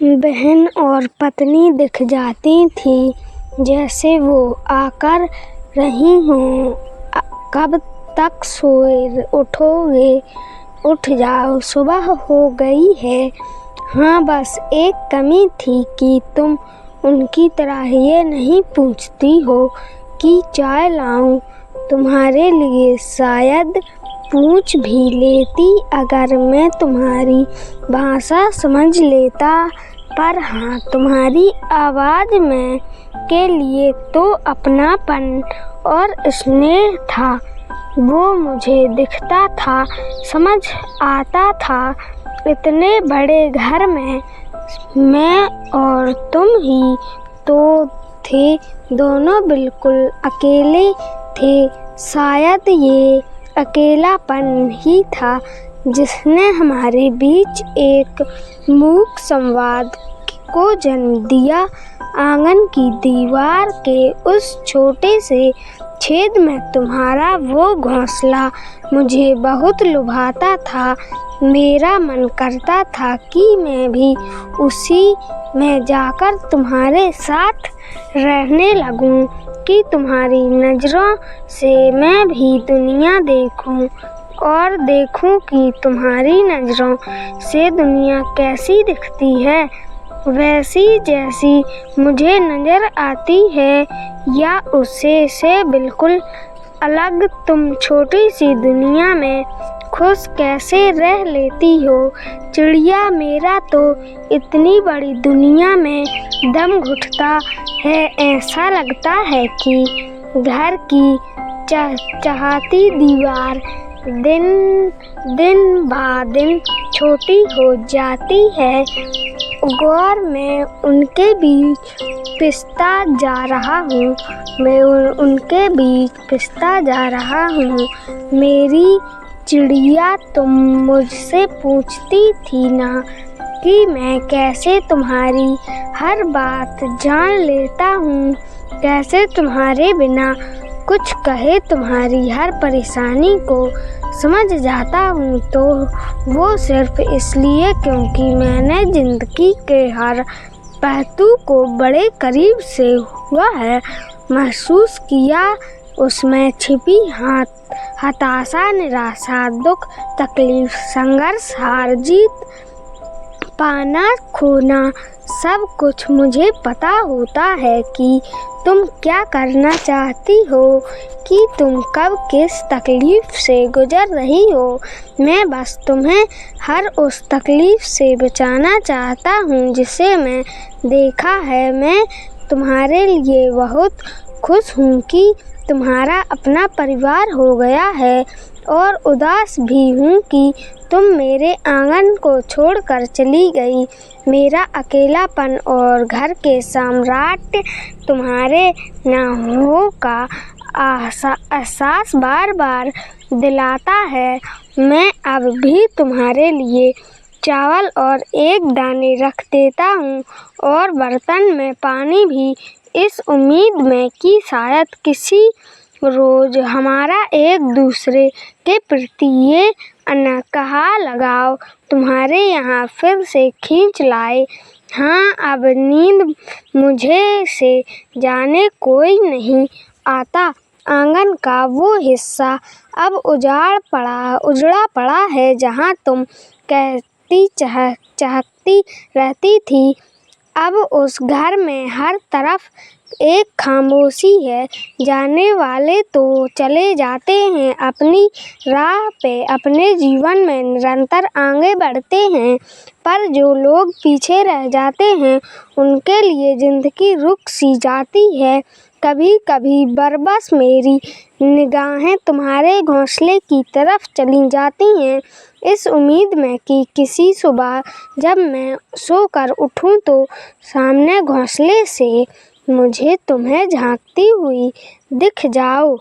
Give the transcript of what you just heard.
बहन और पत्नी दिख जाती थी, जैसे वो आकर रही हों। कब तक सोए उठोगे? उठ जाओ, सुबह हो गई है। हाँ, बस एक कमी थी कि तुम उनकी तरह ये नहीं पूछती हो कि चाय लाऊं तुम्हारे लिए। शायद पूछ भी लेती अगर मैं तुम्हारी भाषा समझ लेता, पर हाँ, तुम्हारी आवाज़ में के लिए तो अपनापन और स्नेह था, वो मुझे दिखता था, समझ आता था। इतने बड़े घर में मैं और तुम ही तो थे, दोनों बिल्कुल अकेले थे। शायद ये अकेलापन ही था जिसने हमारे बीच एक मूक संवाद को जन्म दिया। आंगन की दीवार के उस छोटे से छेद में तुम्हारा वो घोंसला मुझे बहुत लुभाता था। मेरा मन करता था कि मैं भी उसी में जाकर तुम्हारे साथ रहने लगूं, कि तुम्हारी नज़रों से मैं भी दुनिया देखूं और देखूं कि तुम्हारी नज़रों से दुनिया कैसी दिखती है, वैसी जैसी मुझे नज़र आती है, या उससे से बिल्कुल अलग। तुम छोटी सी दुनिया में खुश कैसे रह लेती हो चिड़िया? मेरा तो इतनी बड़ी दुनिया में दम घुटता है। ऐसा लगता है कि घर की चहचहाती दीवार दिन ब दिन छोटी हो जाती है, और मैं उनके बीच पिसता जा रहा हूँ। मेरी चिड़िया, तुम मुझसे पूछती थी ना कि मैं कैसे तुम्हारी हर बात जान लेता हूँ, कैसे तुम्हारे बिना कुछ कहे तुम्हारी हर परेशानी को समझ जाता हूँ। तो वो सिर्फ इसलिए क्योंकि मैंने जिंदगी के हर पहलू को बड़े करीब से हुआ है, महसूस किया। उसमें छिपी हताशा, निराशा, दुख, तकलीफ, संघर्ष, हार जीत, पाना खोना, सब कुछ। मुझे पता होता है कि तुम क्या करना चाहती हो, कि तुम कब किस तकलीफ से गुजर रही हो। मैं बस तुम्हें हर उस तकलीफ से बचाना चाहता हूँ जिसे मैं देखा है। मैं तुम्हारे लिए बहुत खुश हूँ कि तुम्हारा अपना परिवार हो गया है, और उदास भी हूँ कि तुम मेरे आंगन को छोड़कर चली गई। मेरा अकेलापन और घर के सम्राट तुम्हारे न होने का एहसास बार बार दिलाता है। मैं अब भी तुम्हारे लिए चावल और एक दाने रख देता हूँ, और बर्तन में पानी भी, इस उम्मीद में कि शायद किसी रोज हमारा एक दूसरे के प्रति ये अनकहा लगाव तुम्हारे यहाँ फिर से खींच लाए। हाँ, अब नींद मुझे से जाने कोई नहीं आता। आंगन का वो हिस्सा अब उजड़ा पड़ा है जहाँ तुम कहती चहकती रहती थी। अब उस घर में हर तरफ एक खामोशी है। जाने वाले तो चले जाते हैं अपनी राह पे, अपने जीवन में निरंतर आगे बढ़ते हैं, पर जो लोग पीछे रह जाते हैं उनके लिए जिंदगी रुक सी जाती है। कभी कभी बरबस मेरी निगाहें तुम्हारे घोंसले की तरफ चली जाती हैं, इस उम्मीद में कि किसी सुबह जब मैं सोकर उठूं तो सामने घोंसले से मुझे तुम्हें झांकती हुई दिख जाओ।